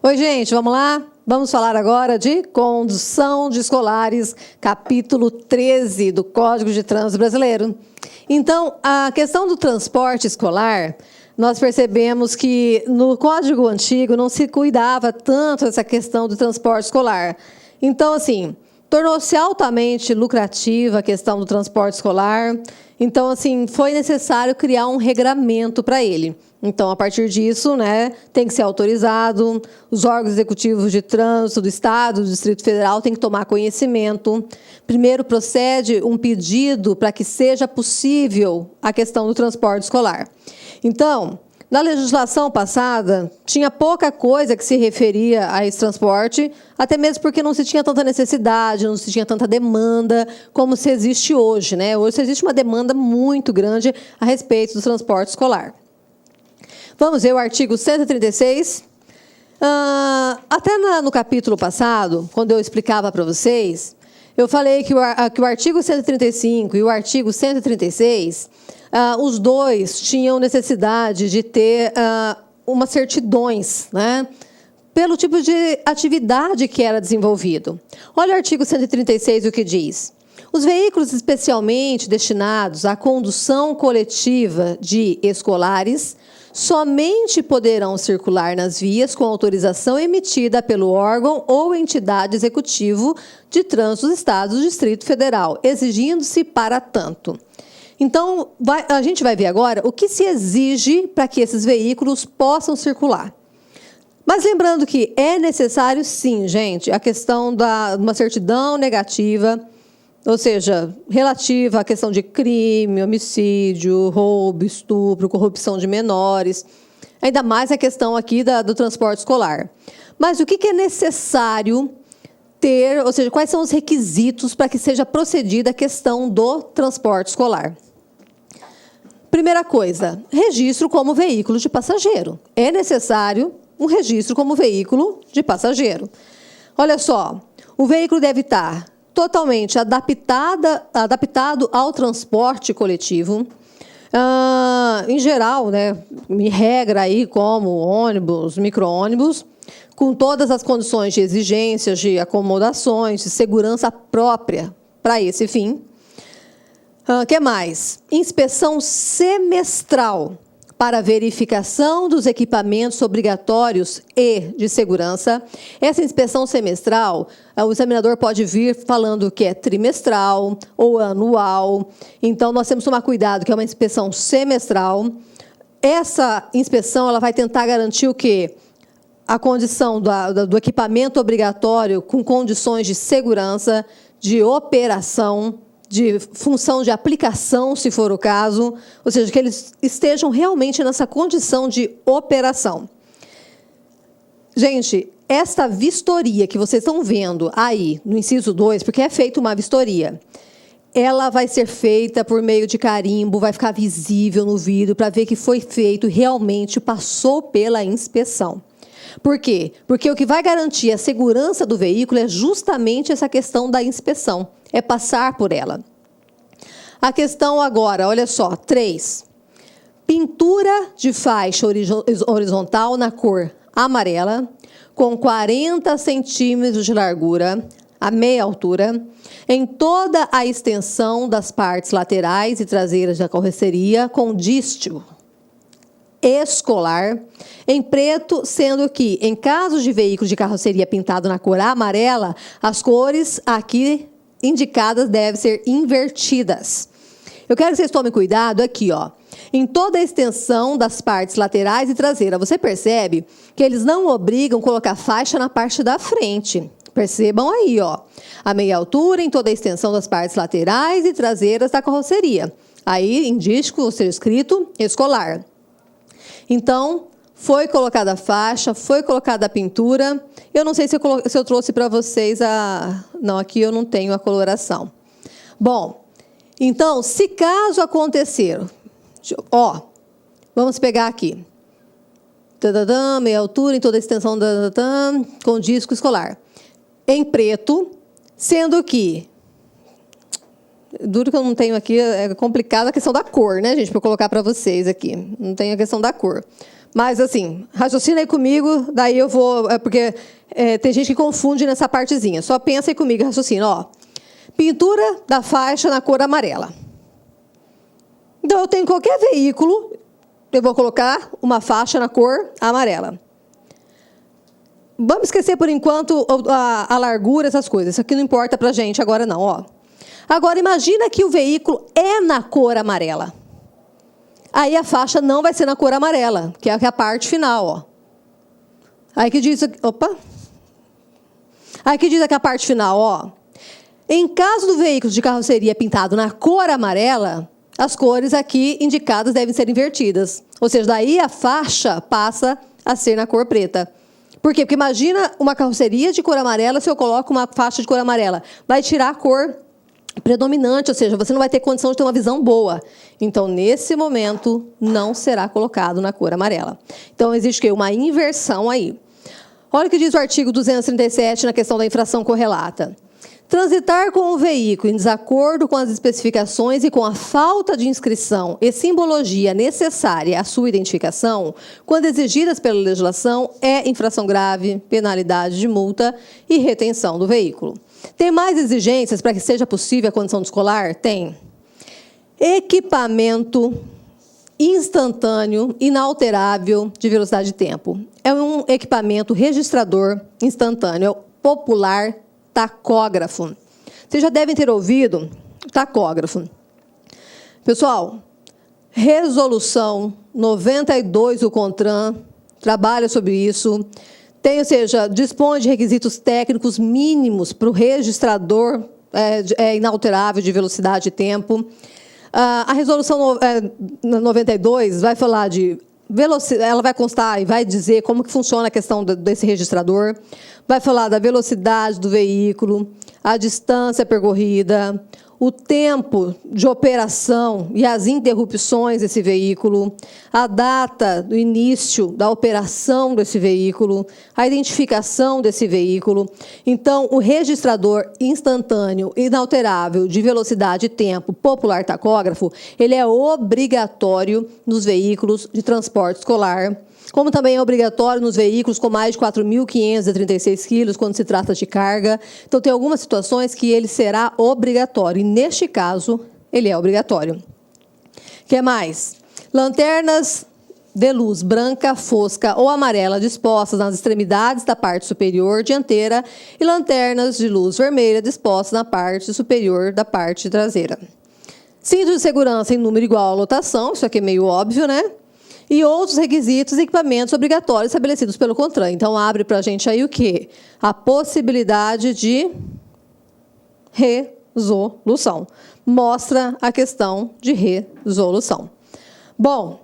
Oi, gente, vamos lá? Vamos falar agora de condução de escolares, capítulo 13 do Código de Trânsito Brasileiro. Então, a questão do transporte escolar, nós percebemos que no Código Antigo não se cuidava tanto dessa questão do transporte escolar. Então, assim, tornou-se altamente lucrativa a questão do transporte escolar. Então, assim, foi necessário criar um regramento para ele. Então, a partir disso, né, tem que ser autorizado, os órgãos executivos de trânsito do Estado, do Distrito Federal, têm que tomar conhecimento. Primeiro, procede um pedido para que seja possível a questão do transporte escolar. Então, na legislação passada, tinha pouca coisa que se referia a esse transporte, até mesmo porque não se tinha tanta necessidade, não se tinha tanta demanda como se existe hoje, né? Hoje existe uma demanda muito grande a respeito do transporte escolar. Vamos ver o artigo 136. Até no capítulo passado, quando eu explicava para vocês, eu falei que o artigo 135 e o artigo 136, os dois tinham necessidade de ter umas certidões, né, pelo tipo de atividade que era desenvolvido. Olha o artigo 136, o que diz. Os veículos especialmente destinados à condução coletiva de escolares somente poderão circular nas vias com autorização emitida pelo órgão ou entidade executivo de trânsito dos Estados do Distrito Federal, exigindo-se para tanto. Então, a gente vai ver agora o que se exige para que esses veículos possam circular. Mas lembrando que é necessário, sim, gente, a questão de uma certidão negativa, ou seja, relativa à questão de crime, homicídio, roubo, estupro, corrupção de menores, ainda mais a questão aqui do transporte escolar. Mas o que é necessário ter, ou seja, quais são os requisitos para que seja procedida a questão do transporte escolar? Primeira coisa, registro como veículo de passageiro. É necessário um registro como veículo de passageiro. Olha só, o veículo deve estar totalmente adaptado ao transporte coletivo. Em geral, né, em regra aí como ônibus, micro-ônibus, com todas as condições de exigências, de acomodações, de segurança própria para esse fim. Que mais? Inspeção semestral para verificação dos equipamentos obrigatórios e de segurança. Essa inspeção semestral, o examinador pode vir falando que é trimestral ou anual. Então, nós temos que tomar cuidado, que é uma inspeção semestral. Essa inspeção ela vai tentar garantir o quê? A condição do equipamento obrigatório com condições de segurança, de operação, de função de aplicação, se for o caso, ou seja, que eles estejam realmente nessa condição de operação. Gente, esta vistoria que vocês estão vendo aí, no inciso 2, porque é feita uma vistoria, ela vai ser feita por meio de carimbo, vai ficar visível no vidro para ver que foi feito, realmente passou pela inspeção. Por quê? Porque o que vai garantir a segurança do veículo é justamente essa questão da inspeção, é passar por ela. A questão agora, olha só, 3. Pintura de faixa horizontal na cor amarela, com 40 centímetros de largura, a meia altura, em toda a extensão das partes laterais e traseiras da carroceria, com dístilo escolar, em preto, sendo que, em caso de veículo de carroceria pintado na cor amarela, as cores aqui indicadas devem ser invertidas. Eu quero que vocês tomem cuidado aqui, ó. Em toda a extensão das partes laterais e traseira, você percebe que eles não obrigam a colocar faixa na parte da frente. Percebam aí, ó. A meia altura em toda a extensão das partes laterais e traseiras da carroceria. Aí, em dístico, ou seja, escrito escolar. Então, foi colocada a faixa, foi colocada a pintura. Eu não sei se eu trouxe para vocês a... Não, aqui eu não tenho a coloração. Bom, então, se caso acontecer... Ó, vamos pegar aqui. Tadadã, meia altura em toda a extensão com disco escolar. Em preto, sendo que... Duro que eu não tenho aqui, é complicado a questão da cor, né, gente, para eu colocar para vocês aqui. Não tenho a questão da cor. Mas, assim, raciocina aí comigo, daí eu vou... Porque tem gente que confunde nessa partezinha. Só pensa aí comigo e raciocina. Ó, pintura da faixa na cor amarela. Então, eu tenho qualquer veículo, eu vou colocar uma faixa na cor amarela. Vamos esquecer, por enquanto, a largura, essas coisas. Isso aqui não importa para a gente agora, não. Ó. Agora, imagina que o veículo é na cor amarela. Aí a faixa não vai ser na cor amarela, que é a parte final. Ó. Aí que diz... Opa! Aí que diz aqui a parte final. Ó. Em caso do veículo de carroceria pintado na cor amarela, as cores aqui indicadas devem ser invertidas. Ou seja, daí a faixa passa a ser na cor preta. Por quê? Porque imagina uma carroceria de cor amarela, se eu coloco uma faixa de cor amarela. Vai tirar a cor predominante, ou seja, você não vai ter condição de ter uma visão boa. Então, nesse momento, não será colocado na cor amarela. Então, existe o quê? Uma inversão aí. Olha o que diz o artigo 237 na questão da infração correlata. Transitar com o veículo em desacordo com as especificações e com a falta de inscrição e simbologia necessária à sua identificação, quando exigidas pela legislação, é infração grave, penalidade de multa e retenção do veículo. Tem mais exigências para que seja possível a condição de escolar? Tem. Equipamento instantâneo, inalterável de velocidade de tempo. É um equipamento registrador instantâneo, é o popular tacógrafo. Vocês já devem ter ouvido tacógrafo. Pessoal, resolução 92 do CONTRAN trabalha sobre isso. Tem, ou seja, dispõe de requisitos técnicos mínimos para o registrador inalterável de velocidade e tempo. A resolução 92 vai falar de velocidade, ela vai constar e vai dizer como que funciona a questão desse registrador. Vai falar da velocidade do veículo, a distância percorrida, o tempo de operação e as interrupções desse veículo, a data do início da operação desse veículo, a identificação desse veículo. Então, o registrador instantâneo, inalterável de velocidade e tempo, popular tacógrafo, ele é obrigatório nos veículos de transporte escolar, como também é obrigatório nos veículos com mais de 4.536 quilos, quando se trata de carga. Então, tem algumas situações que ele será obrigatório, e neste caso, ele é obrigatório. O que mais? Lanternas de luz branca, fosca ou amarela dispostas nas extremidades da parte superior dianteira e lanternas de luz vermelha dispostas na parte superior da parte traseira. Cinto de segurança em número igual à lotação, isso aqui é meio óbvio, né? E outros requisitos e equipamentos obrigatórios estabelecidos pelo CONTRAN. Então, abre para a gente aí o quê? A possibilidade de resolução. Mostra a questão de resolução. Bom,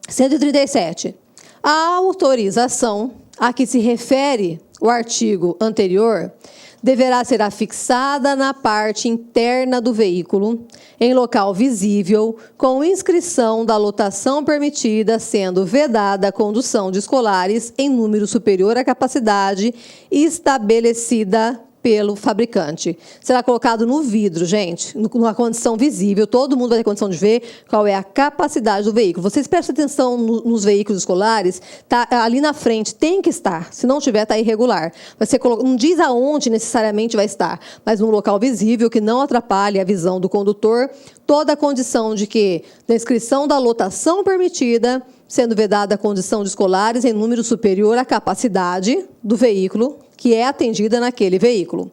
137. A autorização a que se refere o artigo anterior deverá ser afixada na parte interna do veículo, em local visível, com inscrição da lotação permitida, sendo vedada a condução de escolares em número superior à capacidade estabelecida pelo fabricante. Será colocado no vidro, gente, numa condição visível, todo mundo vai ter condição de ver qual é a capacidade do veículo. Vocês prestem atenção nos veículos escolares, tá ali na frente, tem que estar, se não tiver, está irregular. Vai ser não diz aonde necessariamente vai estar, mas num local visível que não atrapalhe a visão do condutor, toda a condição de que, na inscrição da lotação permitida, sendo vedada a condição de escolares em número superior à capacidade do veículo que é atendida naquele veículo.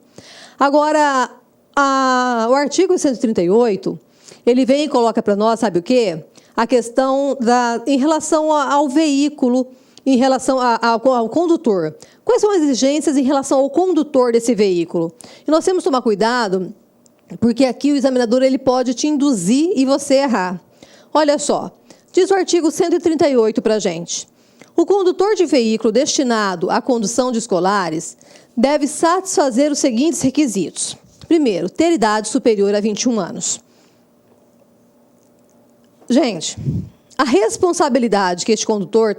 Agora, o artigo 138, ele vem e coloca para nós, sabe o quê? A questão em relação ao veículo, em relação ao condutor. Quais são as exigências em relação ao condutor desse veículo? E nós temos que tomar cuidado, porque aqui o examinador ele pode te induzir e você errar. Olha só, diz o artigo 138 para a gente. O condutor de veículo destinado à condução de escolares deve satisfazer os seguintes requisitos. Primeiro, ter idade superior a 21 anos. Gente, a responsabilidade que este condutor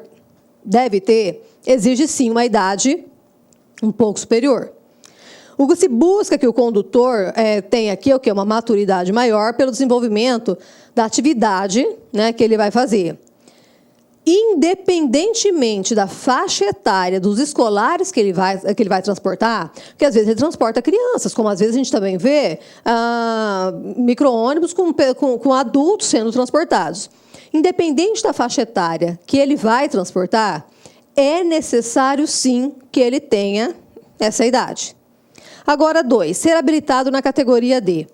deve ter exige, sim, uma idade um pouco superior. O que se busca que o condutor tenha aqui é o quê? Uma maturidade maior pelo desenvolvimento da atividade, né, que ele vai fazer. independentemente da faixa etária dos escolares que ele vai transportar, porque às vezes ele transporta crianças, como às vezes a gente também vê micro-ônibus com adultos sendo transportados. Independente da faixa etária que ele vai transportar, é necessário, sim, que ele tenha essa idade. Agora, 2, ser habilitado na categoria D.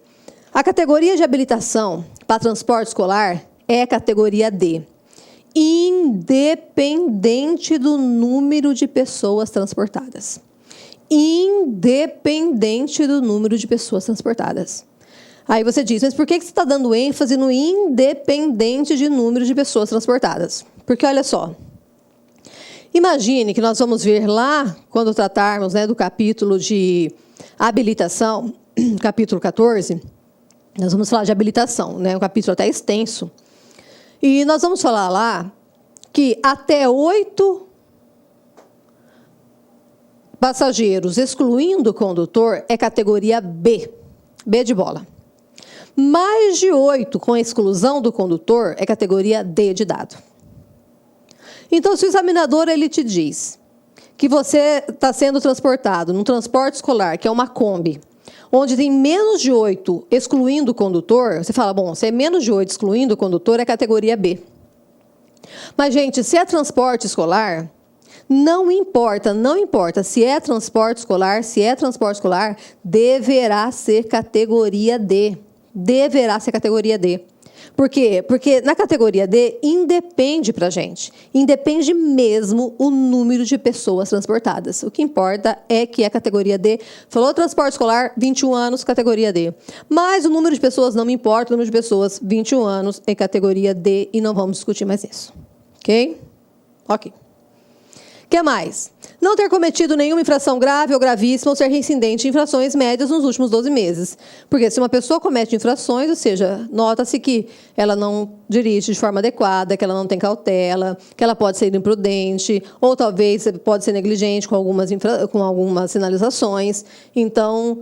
A categoria de habilitação para transporte escolar é categoria D, independente do número de pessoas transportadas. Independente do número de pessoas transportadas. Aí você diz, mas por que você está dando ênfase no independente de número de pessoas transportadas? Porque, olha só, imagine que nós vamos ver lá, quando tratarmos, né, do capítulo de habilitação, capítulo 14, nós vamos falar de habilitação, né, um capítulo até extenso. E nós vamos falar lá que até 8 passageiros, excluindo o condutor, é categoria B, B de bola. Mais de 8, com exclusão do condutor, é categoria D de dado. Então, se o examinador ele te diz que você está sendo transportado num transporte escolar, que é uma Kombi, onde tem menos de 8 excluindo o condutor, você fala, bom, se é menos de 8 excluindo o condutor, é categoria B. Mas, gente, se é transporte escolar, não importa se é transporte escolar, deverá ser categoria D. Deverá ser categoria D. Por quê? Porque na categoria D independe para a gente. Independe mesmo o número de pessoas transportadas. O que importa é que a categoria D, falou transporte escolar, 21 anos, categoria D. Mas o número de pessoas não me importa, o número de pessoas, 21 anos, em categoria D, e não vamos discutir mais isso. Ok? Ok. O que mais? Não ter cometido nenhuma infração grave ou gravíssima ou ser reincidente de infrações médias nos últimos 12 meses. Porque se uma pessoa comete infrações, ou seja, nota-se que ela não dirige de forma adequada, que ela não tem cautela, que ela pode ser imprudente, ou talvez pode ser negligente com algumas sinalizações. Então,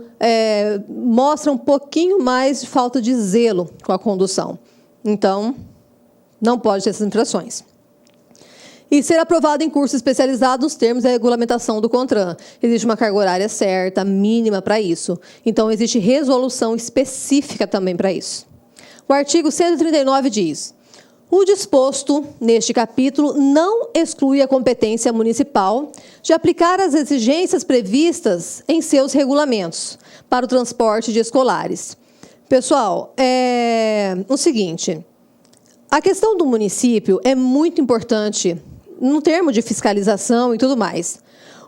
mostra um pouquinho mais de falta de zelo com a condução. Então, não pode ter essas infrações. E ser aprovado em curso especializado nos termos da regulamentação do CONTRAN. Existe uma carga horária certa, mínima para isso. Então, existe resolução específica também para isso. O artigo 139 diz: o disposto neste capítulo não exclui a competência municipal de aplicar as exigências previstas em seus regulamentos para o transporte de escolares. Pessoal, o seguinte, a questão do município é muito importante no termo de fiscalização e tudo mais.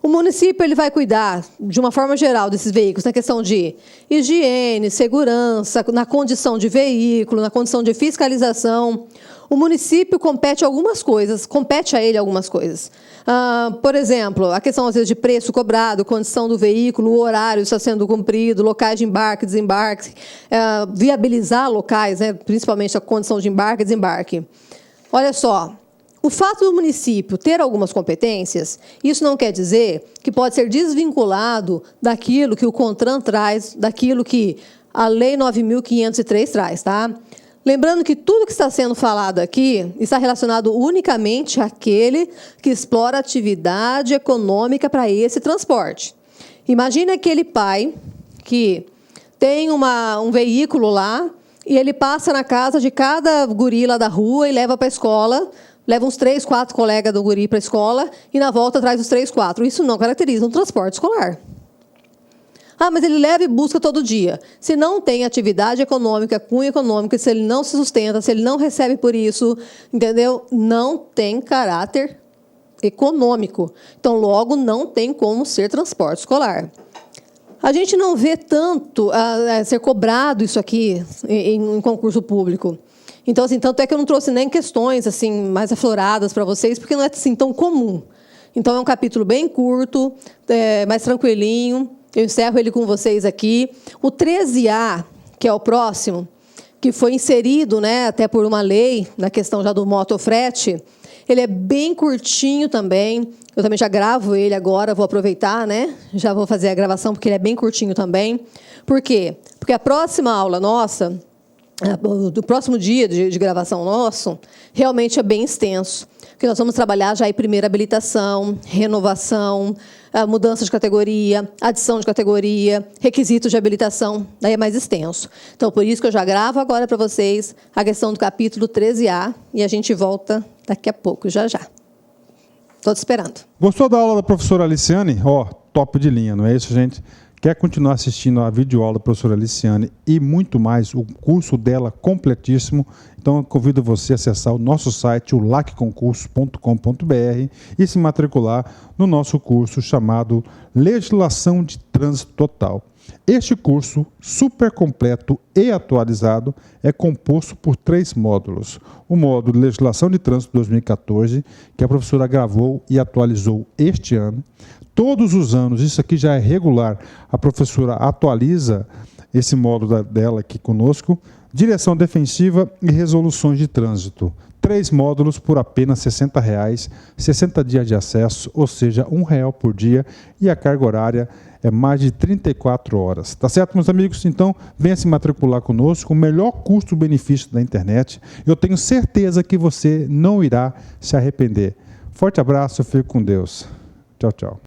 O município ele vai cuidar, de uma forma geral, desses veículos, na questão de higiene, segurança, na condição de veículo, na condição de fiscalização. O município compete a ele algumas coisas. Por exemplo, a questão, às vezes, de preço cobrado, condição do veículo, o horário está sendo cumprido, locais de embarque, desembarque, viabilizar locais, né, principalmente a condição de embarque e desembarque. Olha só, o fato do município ter algumas competências, isso não quer dizer que pode ser desvinculado daquilo que o CONTRAN traz, daquilo que a Lei 9.503 traz, tá? Lembrando que tudo que está sendo falado aqui está relacionado unicamente àquele que explora atividade econômica para esse transporte. Imagine aquele pai que tem um veículo lá e ele passa na casa de cada guri lá da rua e leva para a escola, leva uns 3, 4 colegas do guri para a escola e, na volta, traz os 3, 4. Isso não caracteriza um transporte escolar. Mas ele leva e busca todo dia. Se não tem atividade econômica, cunho econômico, se ele não se sustenta, se ele não recebe por isso, entendeu? Não tem caráter econômico. Então, logo, não tem como ser transporte escolar. A gente não vê tanto ser cobrado isso aqui em concurso público. Então, assim, tanto é que eu não trouxe nem questões assim mais afloradas para vocês, porque não é assim tão comum. Então, é um capítulo bem curto, mais tranquilinho. Eu encerro ele com vocês aqui. O 13A, que é o próximo, que foi inserido, né, até por uma lei, na questão já do motofrete, ele é bem curtinho também. Eu também já gravo ele agora, vou aproveitar, né? Já vou fazer a gravação, porque ele é bem curtinho também. Por quê? Porque a próxima aula nossa do próximo dia de gravação nosso, realmente é bem extenso, porque nós vamos trabalhar já em primeira habilitação, renovação, mudança de categoria, adição de categoria, requisitos de habilitação, daí é mais extenso. Então, por isso que eu já gravo agora para vocês a questão do capítulo 13A, e a gente volta daqui a pouco, já já. Estou te esperando. Gostou da aula da professora Aliciane? Top de linha, não é isso, gente? Quer continuar assistindo a videoaula da professora Aliciane e muito mais, o curso dela completíssimo? Então, eu convido você a acessar o nosso site, o lacconcurso.com.br, e se matricular no nosso curso chamado Legislação de Trânsito Total. Este curso, super completo e atualizado, é composto por 3 módulos. O módulo Legislação de Trânsito 2014, que a professora gravou e atualizou este ano. Todos os anos, isso aqui já é regular, a professora atualiza esse módulo dela aqui conosco. Direção defensiva e resoluções de trânsito. 3 módulos por apenas R$ 60, 60 dias de acesso, ou seja, R$ 1 por dia, e a carga horária é mais de 34 horas. Tá certo, meus amigos? Então, venha se matricular conosco, o melhor custo-benefício da internet. Eu tenho certeza que você não irá se arrepender. Forte abraço, fique com Deus. Tchau, tchau.